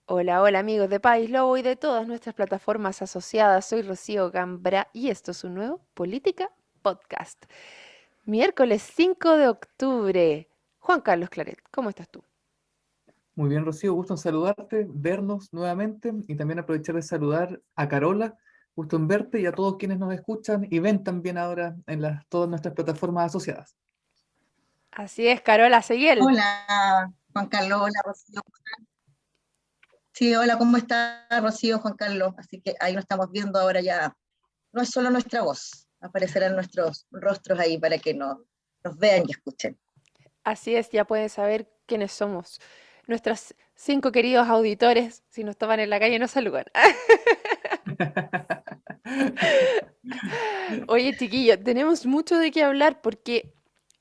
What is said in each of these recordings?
Hola, hola amigos de País Lobo y de todas nuestras plataformas asociadas. Soy Rocío Gambra y esto es un nuevo Política Podcast. Miércoles 5 de octubre. Juan Carlos Claret, ¿cómo estás tú? Muy bien, Rocío, gusto en saludarte, vernos nuevamente y también aprovechar de saludar a Carola, gusto en verte y a todos quienes nos escuchan y ven también ahora en todas nuestras plataformas asociadas. Así es, Carola Seguiel. Hola, Juan Carlos, hola Rocío. Sí, hola, ¿cómo está Rocío, Juan Carlos? Así que ahí nos estamos viendo ahora ya. No es solo nuestra voz, aparecerán nuestros rostros ahí para que nos vean y escuchen. Así es, ya pueden saber quiénes somos. Nuestros 5 queridos auditores, si nos toman en la calle, nos saludan. Oye, chiquillo, tenemos mucho de qué hablar porque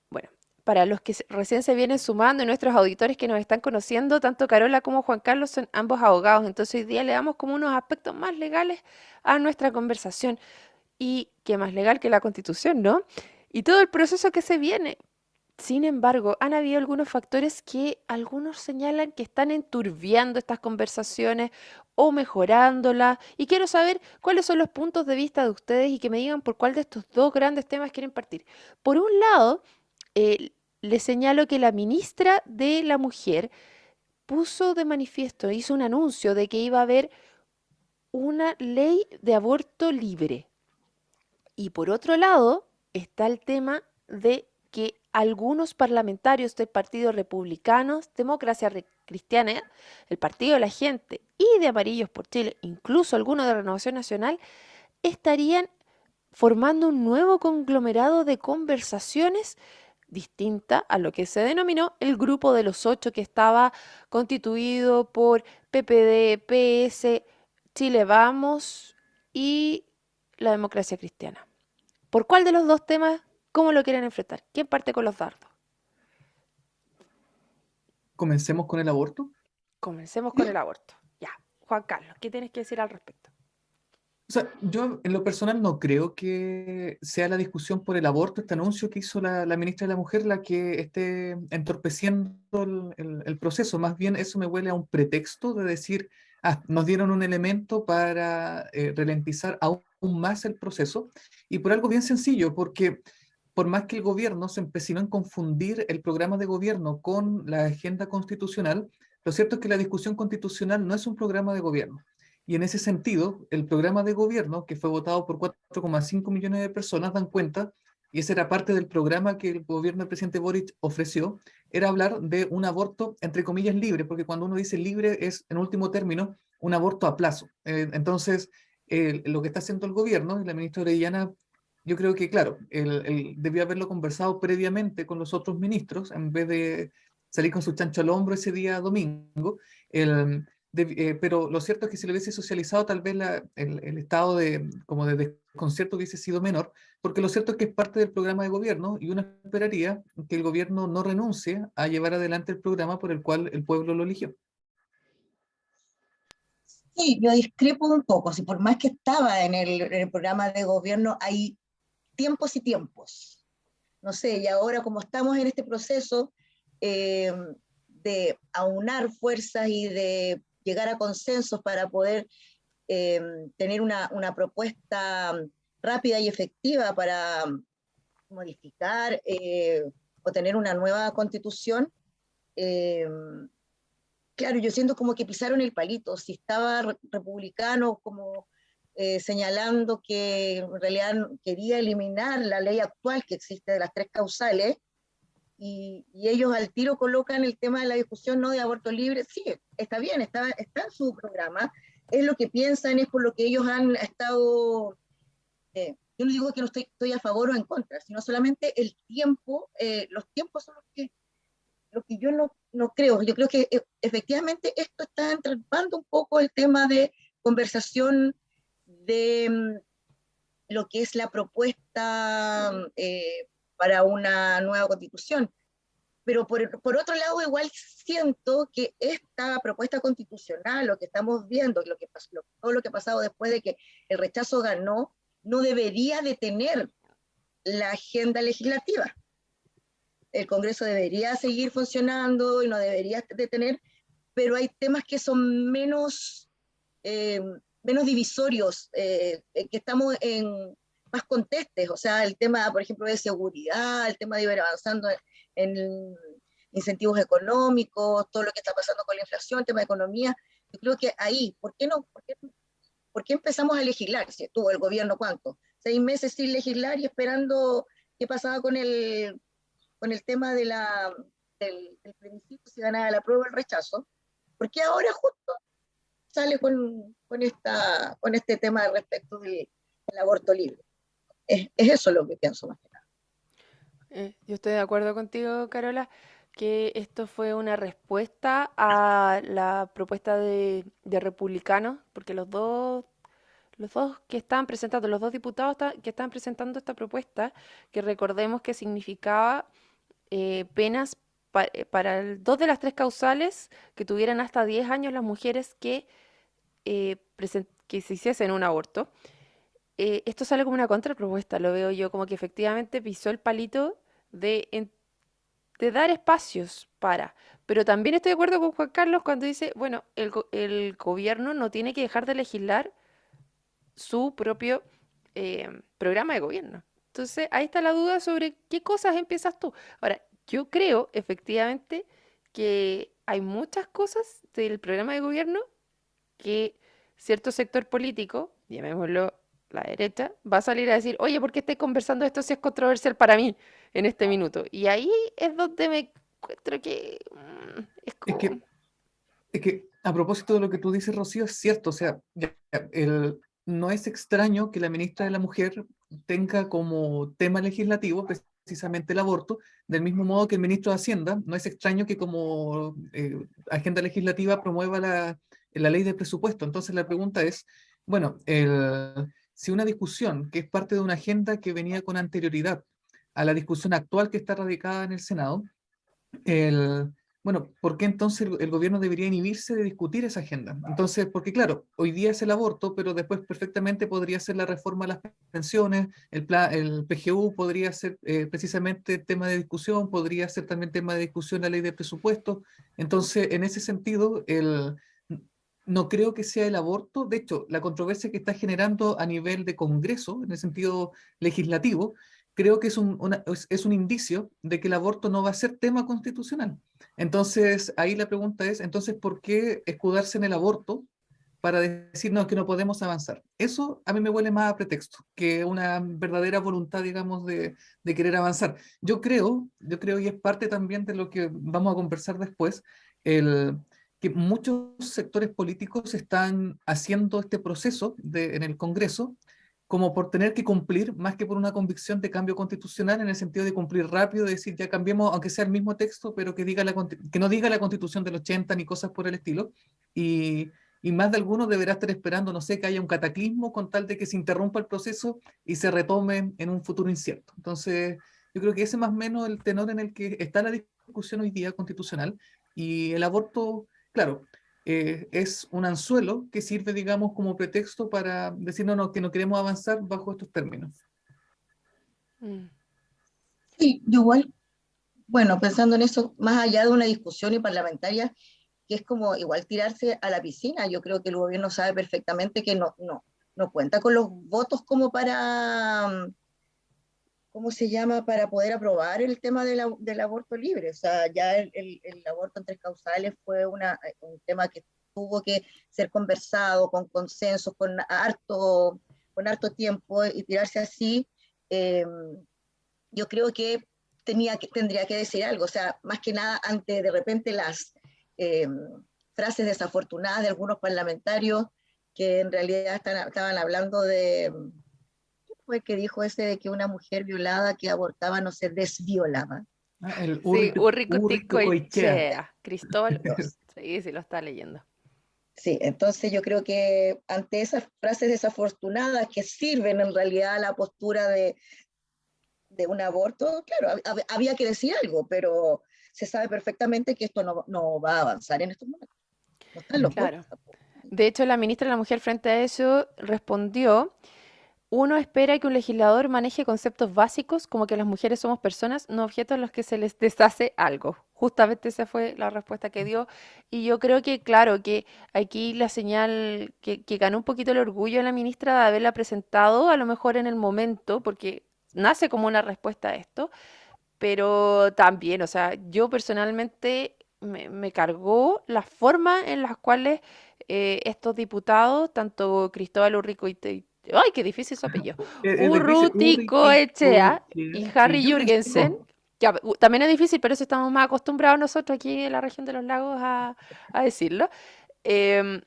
bueno, para los que recién se vienen sumando y nuestros auditores que nos están conociendo, tanto Carola como Juan Carlos son ambos abogados, entonces hoy día le damos como unos aspectos más legales a nuestra conversación. Y qué más legal que la Constitución, ¿no? Y todo el proceso que se viene. Sin embargo, han habido algunos factores que algunos señalan que están enturbiando estas conversaciones o mejorándolas. Y quiero saber cuáles son los puntos de vista de ustedes y que me digan por cuál de estos dos grandes temas quieren partir. Por un lado, le señalo que la ministra de la Mujer puso de manifiesto, hizo un anuncio de que iba a haber una ley de aborto libre. Y por otro lado, está el tema de que algunos parlamentarios del Partido Republicano, Democracia Cristiana, el Partido de la Gente y de Amarillos por Chile, incluso algunos de Renovación Nacional, estarían formando un nuevo conglomerado de conversaciones distinta a lo que se denominó el Grupo de los Ocho, que estaba constituido por PPD, PS, Chile Vamos y la Democracia Cristiana. ¿Por cuál de los dos temas, cómo lo quieren enfrentar? ¿Quién parte con los dardos? Comencemos con el aborto. Comencemos con el ¿Mm? aborto. Ya, Juan Carlos, ¿qué tienes que decir al respecto? O sea, yo en lo personal no creo que sea la discusión por el aborto, este anuncio que hizo la ministra de la Mujer, la que esté entorpeciendo el proceso. Más bien eso me huele a un pretexto de decir, nos dieron un elemento para ralentizar aún más el proceso, y por algo bien sencillo, porque por más que el gobierno se empecinó en confundir el programa de gobierno con la agenda constitucional, lo cierto es que la discusión constitucional no es un programa de gobierno. Y en ese sentido, el programa de gobierno, que fue votado por 4,5 millones de personas, dan cuenta, y esa era parte del programa que el gobierno del presidente Boric ofreció, era hablar de un aborto, entre comillas, libre, porque cuando uno dice libre es, en último término, un aborto a plazo. Entonces, lo que está haciendo el gobierno y la ministra Orellana, yo creo que, claro, debió haberlo conversado previamente con los otros ministros, en vez de salir con su chancho al hombro ese día domingo. Pero lo cierto es que si lo hubiese socializado, tal vez el estado como de desconcierto hubiese sido menor, porque lo cierto es que es parte del programa de gobierno y uno esperaría que el gobierno no renuncie a llevar adelante el programa por el cual el pueblo lo eligió. Sí, yo discrepo un poco, si por más que estaba en el programa de gobierno, hay tiempos y tiempos. No sé, y ahora como estamos en este proceso eh, de aunar fuerzas y de llegar a consensos para poder eh, tener una propuesta rápida y efectiva para modificar o tener una nueva constitución, eh, claro, yo siento como que pisaron el palito. Si estaba republicano como señalando que en realidad quería eliminar la ley actual que existe de las tres causales, y ellos al tiro colocan el tema de la discusión no de aborto libre, sí, está bien, está en su programa, es lo que piensan, es por lo que ellos han estado, yo no digo que no estoy a favor o en contra, sino solamente el tiempo, los tiempos son lo que yo no creo. Yo creo que efectivamente esto está entrampando un poco el tema de conversación de lo que es la propuesta para una nueva constitución. Pero por otro lado, igual siento que esta propuesta constitucional, lo que estamos viendo, todo lo que ha pasado después de que el rechazo ganó, no debería detener la agenda legislativa. El Congreso debería seguir funcionando y no debería detener, pero hay temas que son eh, menos divisorios, que estamos en más contestes, o sea, el tema, por ejemplo, de seguridad, el tema de ir avanzando en incentivos económicos, todo lo que está pasando con la inflación, el tema de economía. Yo creo que ahí, ¿por qué no? ¿Por qué empezamos a legislar? Si estuvo el gobierno, ¿cuánto? 6 meses sin legislar y esperando qué pasaba con el tema del plebiscito, si ganaba la prueba o el rechazo. ¿Por qué ahora justo sale con este tema respecto del aborto libre? Es eso lo que pienso más que nada. Yo estoy de acuerdo contigo, Carola, que esto fue una respuesta a la propuesta de republicanos, porque los dos que estaban presentando, los dos diputados que estaban presentando esta propuesta, que recordemos que significaba penas para dos de las tres causales que tuvieran hasta 10 años las mujeres que se hiciesen un aborto. Esto sale como una contrapropuesta, lo veo yo como que efectivamente pisó el palito de dar espacios para. Pero también estoy de acuerdo con Juan Carlos cuando dice, bueno, el gobierno no tiene que dejar de legislar su propio programa de gobierno. Entonces, ahí está la duda sobre qué cosas empiezas tú. Ahora, yo creo efectivamente que hay muchas cosas del programa de gobierno que cierto sector político, llamémoslo la derecha, va a salir a decir, oye, ¿por qué estáis conversando esto si es controversial para mí en este minuto? Y ahí es donde me encuentro que es Es como... que, es que a propósito de lo que tú dices, Rocío, es cierto, o sea, no es extraño que la ministra de la Mujer tenga como tema legislativo precisamente el aborto, del mismo modo que el ministro de Hacienda, no es extraño que como agenda legislativa promueva la ley de presupuesto. Entonces la pregunta es, bueno, si una discusión que es parte de una agenda que venía con anterioridad a la discusión actual que está radicada en el Senado, el, bueno, ¿por qué entonces el gobierno debería inhibirse de discutir esa agenda? Entonces, porque claro, hoy día es el aborto, pero después perfectamente podría ser la reforma a las pensiones, el PGU podría ser precisamente tema de discusión, podría ser también tema de discusión la ley de presupuesto. Entonces, en ese sentido, no creo que sea el aborto. De hecho, la controversia que está generando a nivel de Congreso, en el sentido legislativo, creo que es un indicio de que el aborto no va a ser tema constitucional. Entonces, ahí la pregunta es, entonces, ¿por qué escudarse en el aborto para decirnos que no podemos avanzar? Eso a mí me huele más a pretexto que una verdadera voluntad, digamos, de querer avanzar. Yo creo, y es parte también de lo que vamos a conversar después, que muchos sectores políticos están haciendo este proceso en el Congreso como por tener que cumplir, más que por una convicción de cambio constitucional, en el sentido de cumplir rápido, de decir, ya cambiemos, aunque sea el mismo texto, pero que no diga la Constitución del 80 ni cosas por el estilo. Y, y más de alguno deberá estar esperando, no sé, que haya un cataclismo con tal de que se interrumpa el proceso y se retome en un futuro incierto. Entonces, yo creo que ese es más o menos el tenor en el que está la discusión hoy día constitucional. Y el aborto, claro, es un anzuelo que sirve, digamos, como pretexto para decir no, no, que no queremos avanzar bajo estos términos. mm, Sí, yo igual, bueno, pensando en eso, más allá de una discusión y parlamentaria, que es como igual tirarse a la piscina, yo creo que el gobierno sabe perfectamente que no cuenta con los votos como para, ¿cómo se llama?, para poder aprobar el tema del aborto libre. O sea, ya el aborto en tres causales fue un tema que tuvo que ser conversado con consenso, con harto tiempo, y tirarse así, eh, yo creo que tendría que decir algo. O sea, más que nada ante de repente las eh, frases desafortunadas de algunos parlamentarios que en realidad estaban hablando de, fue que dijo ese de que una mujer violada que abortaba no se desviolaba. El sí, Urritucoichea. Cristóbal, sí, sí, lo está leyendo. Sí, entonces yo creo que ante esas frases desafortunadas que sirven en realidad a la postura de un aborto, claro, había que decir algo, pero se sabe perfectamente que esto no va a avanzar en estos momentos. No están los votos Claro. tampoco. De hecho, la ministra de la Mujer frente a eso respondió uno espera que un legislador maneje conceptos básicos como que las mujeres somos personas, no objetos a los que se les deshace algo. Justamente esa fue la respuesta que dio. Y yo creo que, claro, que aquí la señal que ganó un poquito el orgullo de la ministra de haberla presentado, a lo mejor en el momento, porque nace como una respuesta a esto, pero también, o sea, yo personalmente me cargó la forma en las cuales estos diputados, tanto Cristóbal Urrico ay, qué difícil su apellido, Es difícil. Ulrike Urruticoechea y Goitia y Harry Jürgensen. Jürgensen, ya, también es difícil, pero eso estamos más acostumbrados nosotros aquí en la región de los lagos a decirlo, em,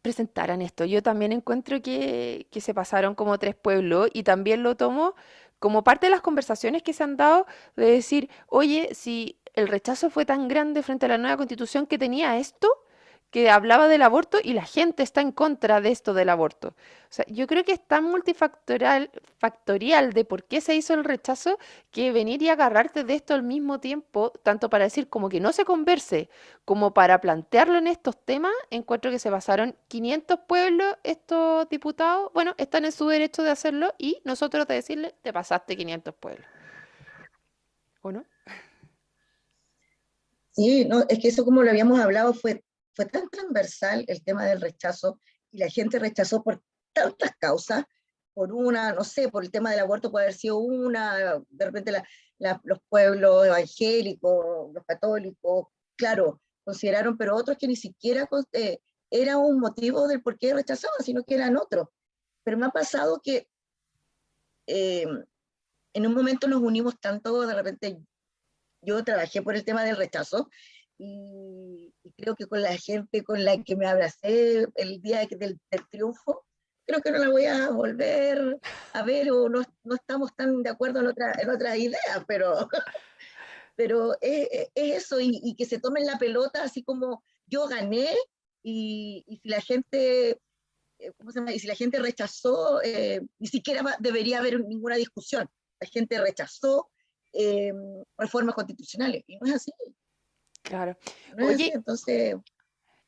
presentaran esto. Yo también encuentro que se pasaron como tres pueblos y también lo tomo como parte de las conversaciones que se han dado de decir, oye, si el rechazo fue tan grande frente a la nueva constitución que tenía esto, que hablaba del aborto y la gente está en contra de esto del aborto. O sea, yo creo que es tan factorial de por qué se hizo el rechazo que venir y agarrarte de esto al mismo tiempo, tanto para decir como que no se converse, como para plantearlo en estos temas, encuentro que se pasaron 500 pueblos estos diputados. Bueno, están en su derecho de hacerlo y nosotros de decirle, te pasaste 500 pueblos. ¿O no? Sí, no, es que eso como lo habíamos hablado fue tan transversal el tema del rechazo y la gente rechazó por tantas causas, por una, no sé, por el tema del aborto puede haber sido una, de repente los pueblos evangélicos, los católicos, claro, consideraron, pero otros que ni siquiera era un motivo del por qué rechazaban, sino que eran otros. Pero me ha pasado que eh, en un momento nos unimos tanto, de repente yo trabajé por el tema del rechazo y creo que con la gente con la que me abracé el día del triunfo, creo que no la voy a volver a ver o no, no estamos tan de acuerdo en otras ideas, pero es eso y que se tomen la pelota así como yo gané y si la gente ¿cómo se llama? Y si la gente rechazó, ni siquiera debería haber ninguna discusión. La gente rechazó eh, reformas constitucionales. Y no es así, Claro. no es así. Oye, Entonces,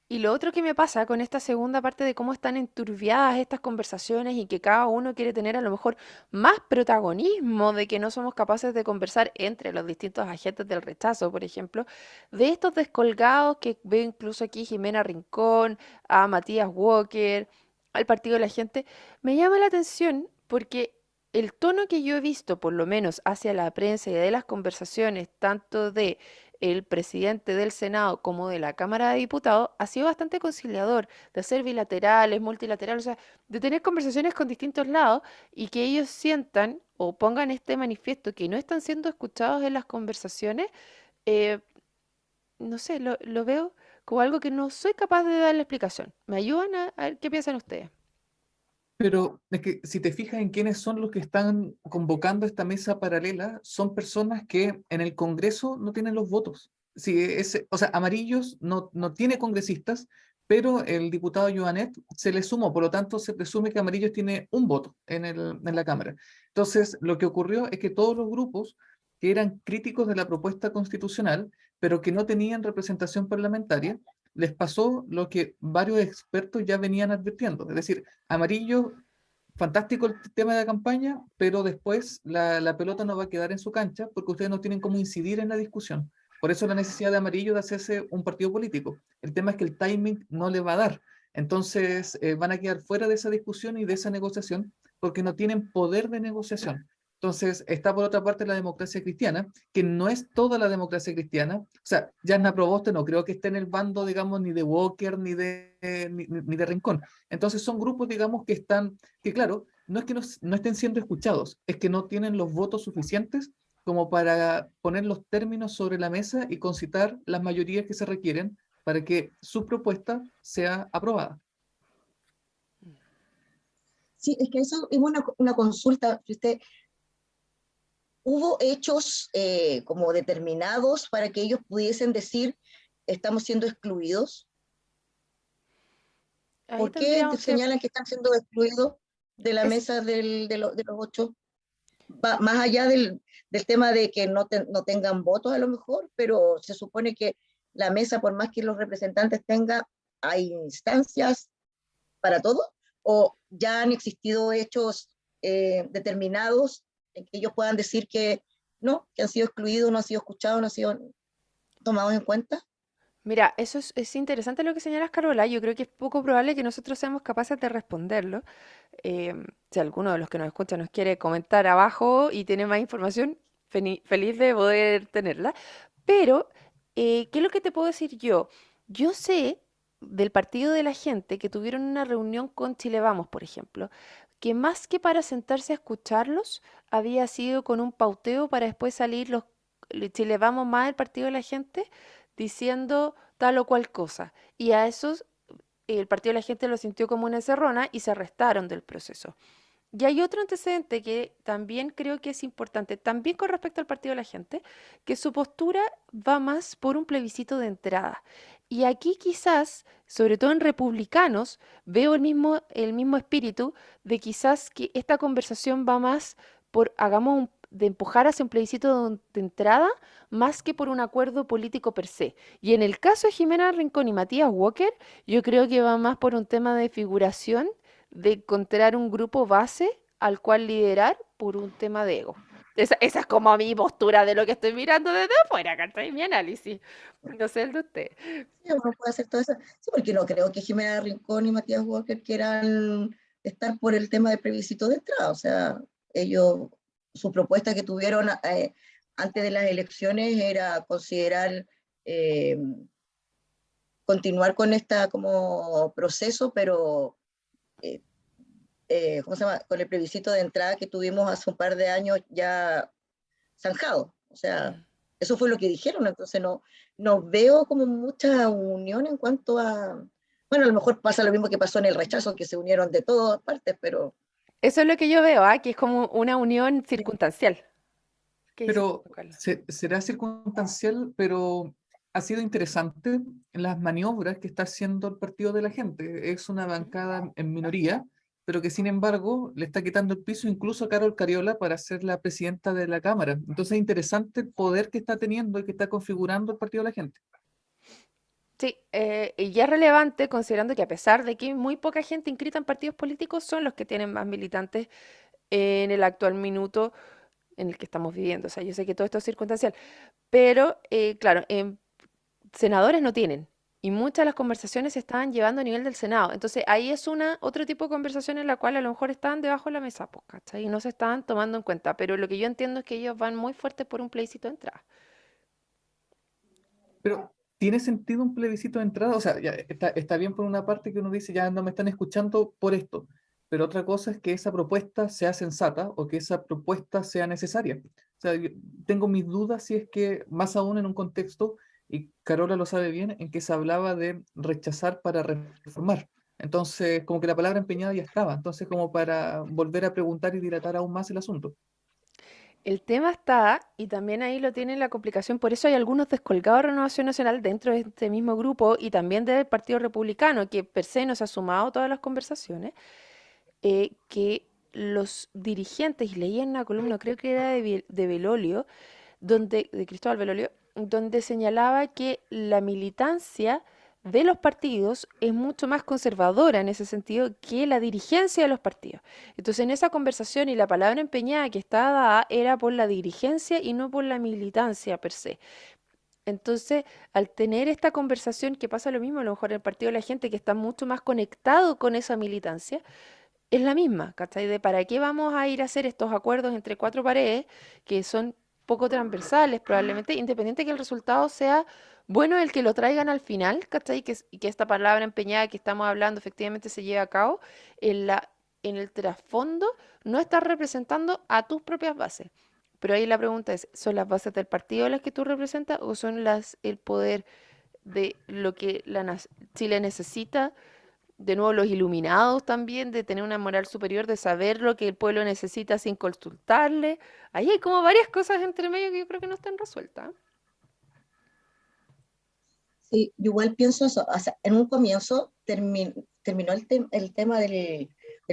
y lo otro que me pasa con esta segunda parte de cómo están enturbiadas estas conversaciones y que cada uno quiere tener a lo mejor más protagonismo, de que no somos capaces de conversar entre los distintos agentes del rechazo, por ejemplo, de estos descolgados que veo incluso aquí Jimena Rincón, a Matías Walker, al Partido de la Gente, me llama la atención porque el tono que yo he visto, por lo menos hacia la prensa y de las conversaciones, tanto de el presidente del Senado como de la Cámara de Diputados ha sido bastante conciliador, de hacer bilaterales, multilaterales, o sea, de tener conversaciones con distintos lados y que ellos sientan o pongan este manifiesto que no están siendo escuchados en las conversaciones, eh, no sé, lo veo como algo que no soy capaz de darle explicación. ¿Me ayudan a ver qué piensan ustedes? Pero es que si te fijas en quiénes son los que están convocando esta mesa paralela, son personas que en el Congreso no tienen los votos. Si o sea, Amarillos no tiene congresistas, pero el diputado Joanet se le sumó, por lo tanto se presume que Amarillos tiene un voto en la Cámara. Entonces, lo que ocurrió es que todos los grupos que eran críticos de la propuesta constitucional, pero que no tenían representación parlamentaria, les pasó lo que varios expertos ya venían advirtiendo, es decir, Amarillo, fantástico el tema de la campaña, pero después la pelota no va a quedar en su cancha porque ustedes no tienen cómo incidir en la discusión. Por eso la necesidad de Amarillo de hacerse un partido político. El tema es que el timing no le va a dar. Entonces van a quedar fuera de esa discusión y de esa negociación porque no tienen poder de negociación. Entonces está por otra parte la democracia cristiana, que no es toda la democracia cristiana. O sea, Jasna Proboste no creo que esté en el bando, digamos, ni de Walker ni de Rincón. Entonces son grupos, digamos, que están, que claro, no es que no estén siendo escuchados, es que no tienen los votos suficientes como para poner los términos sobre la mesa y concitar las mayorías que se requieren para que su propuesta sea aprobada. sí, es que eso es una consulta. Si usted, ¿hubo hechos como determinados para que ellos pudiesen decir estamos siendo excluidos? Ahí ¿Por qué tendríamos que, señalan que están siendo excluidos de la es, mesa de los ocho? Más allá del tema de que no tengan votos a lo mejor, pero se supone que la mesa, por más que los representantes tengan, hay instancias para todo, o ya han existido hechos determinados en que ellos puedan decir que no, que han sido excluidos, no han sido escuchados, no han sido tomados en cuenta? Mira, eso es interesante lo que señalas, Carola. Yo creo que es poco probable que nosotros seamos capaces de responderlo. Si alguno de los que nos escucha nos quiere comentar abajo y tiene más información, feliz de poder tenerla. Pero, ¿qué es lo que te puedo decir yo? Yo sé del Partido de la Gente que tuvieron una reunión con Chile Vamos, por ejemplo, que más que para sentarse a escucharlos, había sido con un pauteo para después salir los Chile Vamos más el Partido de la Gente diciendo tal o cual cosa. Y a esos el Partido de la Gente lo sintió como una encerrona y se arrestaron del proceso. Y hay otro antecedente que también creo que es importante, también con respecto al Partido de la Gente, que su postura va más por un plebiscito de entrada. Y aquí quizás, sobre todo en republicanos, veo el mismo espíritu de quizás que esta conversación va más por, de empujar hacia un plebiscito de entrada, más que por un acuerdo político per se. Y en el caso de Jimena Rincón y Matías Walker, yo creo que va más por un tema de figuración de encontrar un grupo base al cual liderar por un tema de ego. Esa es como mi postura de lo que estoy mirando desde afuera, ¿cachai? Mi análisis. No sé el de usted. Sí, uno puede hacer todo eso. Sí, porque no creo que Jimena Rincón y Matías Walker quieran estar por el tema del plebiscito de entrada. O sea, ellos, su propuesta que tuvieron antes de las elecciones era considerar eh, continuar con esta como proceso, pero eh, ¿cómo se llama? Con el plebiscito de entrada que tuvimos hace un par de años ya zanjado. O sea, Mm. eso fue lo que dijeron, entonces no veo como mucha unión en cuanto a, bueno, a lo mejor pasa lo mismo que pasó en el rechazo, que se unieron de todas partes, pero Eso es lo que yo veo, ¿ah? Que es como una unión circunstancial. ¿Qué dices Pero tú, Carlos? será circunstancial, pero ha sido interesante las maniobras que está haciendo el Partido de la Gente. Es una Ujú. bancada en minoría, pero que sin embargo le está quitando el piso incluso a Carol Cariola para ser la presidenta de la Cámara. Entonces es interesante el poder que está teniendo y que está configurando el Partido de la Gente. Sí, y ya es relevante considerando que a pesar de que muy poca gente inscrita en partidos políticos son los que tienen más militantes en el actual minuto en el que estamos viviendo. O sea, yo sé que todo esto es circunstancial, pero claro, senadores no tienen. Y muchas de las conversaciones se estaban llevando a nivel del Senado. Entonces ahí es otro tipo de conversación en la cual a lo mejor estaban debajo de la mesa, pues, ¿cachai? Y no se estaban tomando en cuenta. Pero lo que yo entiendo es que ellos van muy fuertes por un plebiscito de entrada. Pero ¿tiene sentido un plebiscito de entrada? O sea, ya está bien por una parte que uno dice, ya no me están escuchando por esto, pero otra cosa es que esa propuesta sea sensata o que esa propuesta sea necesaria. O sea, yo tengo mis dudas si es que, más aún en un contexto, y Carola lo sabe bien, en que se hablaba de rechazar para reformar. Entonces, como que la palabra empeñada ya estaba. Entonces, como para volver a preguntar y dilatar aún más el asunto. El tema está, y también ahí lo tiene la complicación, por eso hay algunos descolgados de Renovación Nacional dentro de este mismo grupo y también del Partido Republicano, que per se no se ha sumado a todas las conversaciones, que los dirigentes, y leí en una columna, creo que era de Belolio, de Cristóbal Belolio, donde señalaba que la militancia de los partidos es mucho más conservadora en ese sentido que la dirigencia de los partidos. Entonces, en esa conversación y la palabra empeñada que estaba dada era por la dirigencia y no por la militancia per se. Entonces, al tener esta conversación que pasa lo mismo, a lo mejor en el partido de la gente que está mucho más conectado con esa militancia, es la misma, ¿cachai? De para qué vamos a ir a hacer estos acuerdos entre cuatro paredes que son poco transversales, probablemente, independiente que el resultado sea bueno el que lo traigan al final, ¿cachai? Y que esta palabra empeñada que estamos hablando efectivamente se lleve a cabo, en el trasfondo no estás representando a tus propias bases. Pero ahí la pregunta es, ¿son las bases del partido las que tú representas o son el poder de lo que Chile necesita? De nuevo, los iluminados también, de tener una moral superior, de saber lo que el pueblo necesita sin consultarle. Ahí hay como varias cosas entre medio que yo creo que no están resueltas. sí, yo igual pienso eso. O sea, en un comienzo terminó el tema del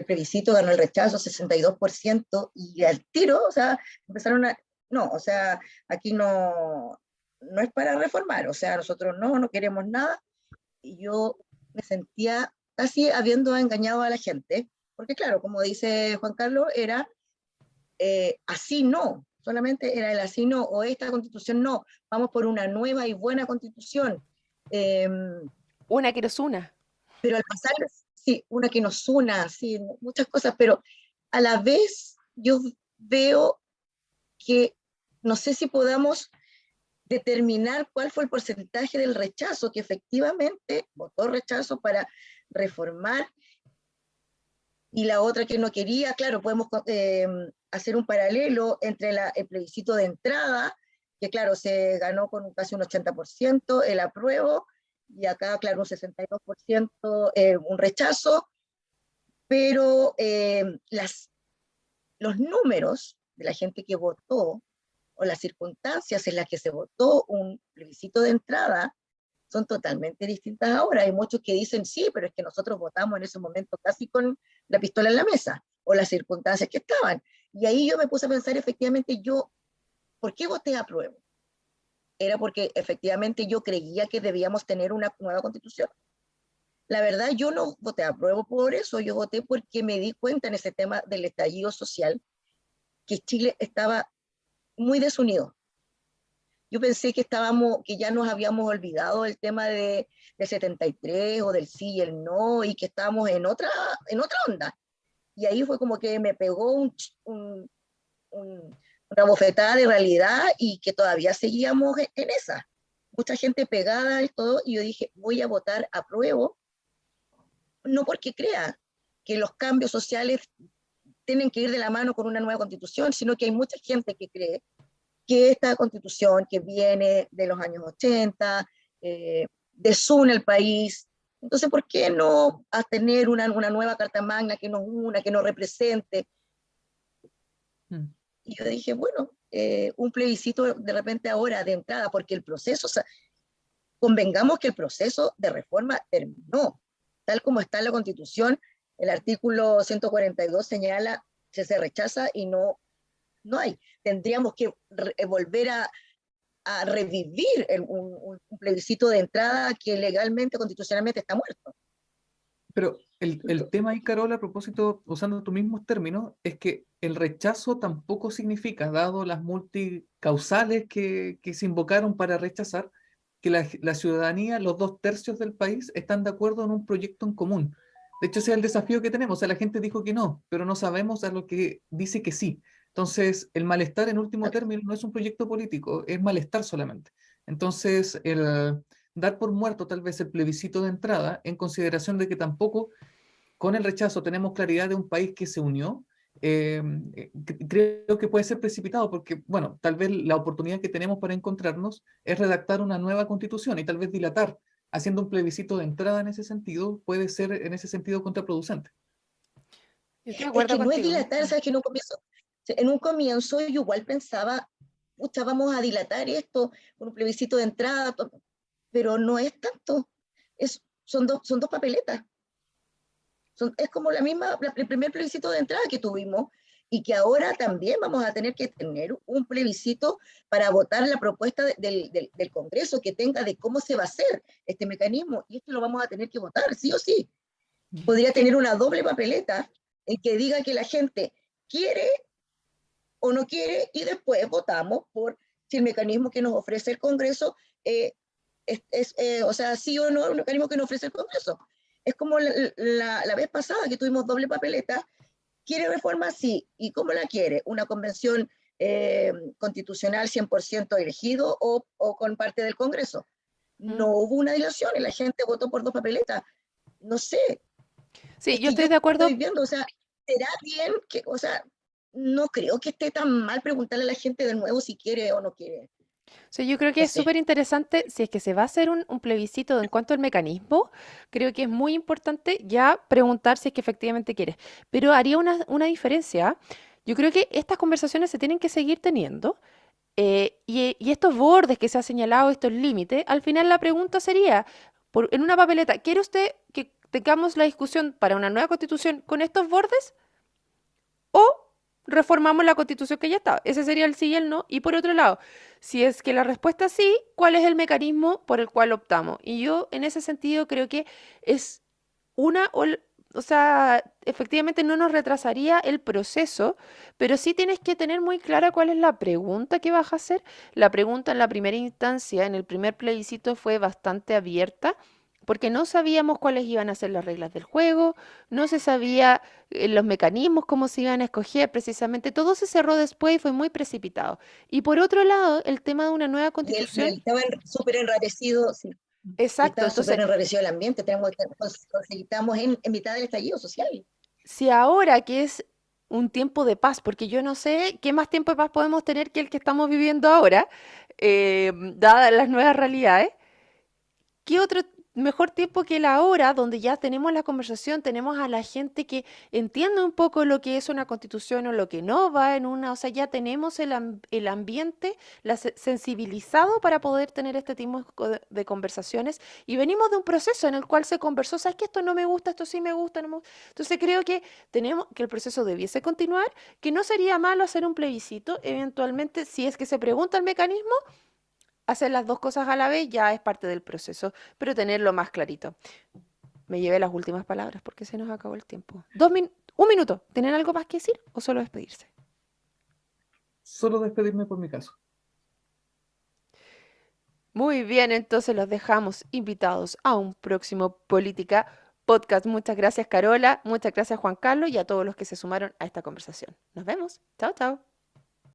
plebiscito, ganó el rechazo, 62%, y al tiro, o sea, empezaron a, no, o sea, aquí no es para reformar, o sea, nosotros no queremos nada, y yo me sentía casi habiendo engañado a la gente, porque claro, como dice Juan Carlos, era así no, solamente era el así no, o esta constitución no, vamos por una nueva y buena constitución. Eh, Una que nos una. pero al pasar, sí, una que nos una, sí, muchas cosas, pero a la vez yo veo que no sé si podamos determinar cuál fue el porcentaje del rechazo, que efectivamente votó rechazo para reformar, y la otra que no quería. Claro, podemos hacer un paralelo entre el plebiscito de entrada, que claro, se ganó con casi un 80% el apruebo, y acá, claro, un 62% un rechazo, pero los números de la gente que votó o las circunstancias en las que se votó un plebiscito de entrada son totalmente distintas ahora. Hay muchos que dicen, sí, pero es que nosotros votamos en ese momento casi con la pistola en la mesa, o las circunstancias que estaban. Y ahí yo me puse a pensar, efectivamente, yo, ¿por qué voté a prueba? Era porque efectivamente yo creía que debíamos tener una nueva constitución. La verdad, yo no voté a prueba por eso, yo voté porque me di cuenta en ese tema del estallido social que Chile estaba muy desunido. Yo pensé que que ya nos habíamos olvidado del tema del 73 o del sí y el no, y que estábamos en otra onda. Y ahí fue como que me pegó una bofetada de realidad, y que todavía seguíamos en esa. Mucha gente pegada y todo, y yo dije, voy a votar a prueba, no porque crea que los cambios sociales tienen que ir de la mano con una nueva constitución, sino que hay mucha gente que cree que esta constitución que viene de los años 80 desune el país. Entonces, ¿por qué no a tener una nueva Carta Magna que nos una, que nos represente? Y yo dije, bueno, un plebiscito de repente ahora de entrada, porque el proceso, o sea, convengamos que el proceso de reforma terminó. Tal como está en la Constitución, el artículo 142 señala que se rechaza y no hay. Tendríamos que volver a revivir un plebiscito de entrada que legalmente, constitucionalmente está muerto. Pero el tema ahí, Carol, a propósito, usando tus mismos términos, es que el rechazo tampoco significa, dado las multicausales que se invocaron para rechazar, que la ciudadanía, los 2/3 del país, están de acuerdo en un proyecto en común. De hecho, ese es el desafío que tenemos. O sea, la gente dijo que no, pero no sabemos a lo que dice que sí. Entonces, el malestar en último término no es un proyecto político, es malestar solamente. Entonces, dar por muerto tal vez el plebiscito de entrada, en consideración de que tampoco con el rechazo tenemos claridad de un país que se unió, creo que puede ser precipitado porque, bueno, tal vez la oportunidad que tenemos para encontrarnos es redactar una nueva constitución, y tal vez dilatar haciendo un plebiscito de entrada en ese sentido puede ser en ese sentido contraproducente. Yo estoy de Es acuerdo que no es contigo. dilatar, ¿sabes? Que en un comienzo yo igual pensaba, pucha, vamos a dilatar esto con un plebiscito de entrada, pero no es tanto. Son dos papeletas. Es como el primer plebiscito de entrada que tuvimos, y que ahora también vamos a tener que tener un plebiscito para votar la propuesta del Congreso que tenga de cómo se va a hacer este mecanismo, y esto lo vamos a tener que votar, sí o sí. Podría Sí, tener una doble papeleta en que diga que la gente quiere o no quiere, y después votamos por si el mecanismo que nos ofrece el Congreso o sea, sí o no, el mecanismo que nos ofrece el Congreso. Es como la vez pasada que tuvimos doble papeleta. ¿Quiere reforma? Sí. ¿Y cómo la quiere? ¿Una convención constitucional 100% elegido, o con parte del Congreso? No hubo una dilación y la gente votó por dos papeletas. No sé, sí, es yo que yo estoy de acuerdo. estoy viendo, o sea, ¿será bien que, o sea, no creo que esté tan mal preguntarle a la gente de nuevo si quiere o no quiere? Sí, yo creo que No es sé. súper interesante, si es que se va a hacer un plebiscito en cuanto al mecanismo, creo que es muy importante ya preguntar si es que efectivamente quieres. Pero haría una diferencia. Yo creo que estas conversaciones se tienen que seguir teniendo, y estos bordes que se ha señalado, estos límites, al final la pregunta sería, en una papeleta, ¿quiere usted que tengamos la discusión para una nueva constitución con estos bordes? O reformamos la constitución que ya está. Ese sería el sí y el no. Y por otro lado, si es que la respuesta es sí, ¿cuál es el mecanismo por el cual optamos? Y yo en ese sentido creo que es una, o sea, efectivamente no nos retrasaría el proceso, pero sí tienes que tener muy clara cuál es la pregunta que vas a hacer. La pregunta en la primera instancia, en el primer plebiscito, fue bastante abierta, porque no sabíamos cuáles iban a ser las reglas del juego, no se sabía los mecanismos, cómo se iban a escoger, precisamente todo se cerró después y fue muy precipitado. Y por otro lado, el tema de una nueva constitución, Estaba súper enrarecido, sí, y exacto, estaba súper entonces enrarecido el ambiente, estamos en mitad del estallido social. si ahora que es un tiempo de paz, porque yo no sé qué más tiempo de paz podemos tener que el que estamos viviendo ahora, dadas las nuevas realidades, ¿qué otro mejor tiempo que la hora donde ya tenemos la conversación, tenemos a la gente que entiende un poco lo que es una constitución o lo que no va en una, o sea, ya tenemos el ambiente sensibilizado para poder tener este tipo de conversaciones y venimos de un proceso en el cual se conversó, sabes que esto no me gusta, esto sí me gusta, no me gusta? Entonces creo que tenemos que el proceso debiese continuar, que no sería malo hacer un plebiscito, eventualmente, si es que se pregunta el mecanismo, hacer las dos cosas a la vez ya es parte del proceso, pero tenerlo más clarito. Me llevé las últimas palabras porque se nos acabó el tiempo. Un minuto. ¿Tienen algo más que decir o solo despedirse? Solo despedirme por mi caso. Muy bien, entonces los dejamos invitados a un próximo Política Podcast. Muchas gracias, Carola. Muchas gracias, Juan Carlos, y a todos los que se sumaron a esta conversación. Nos vemos. Chao, chao.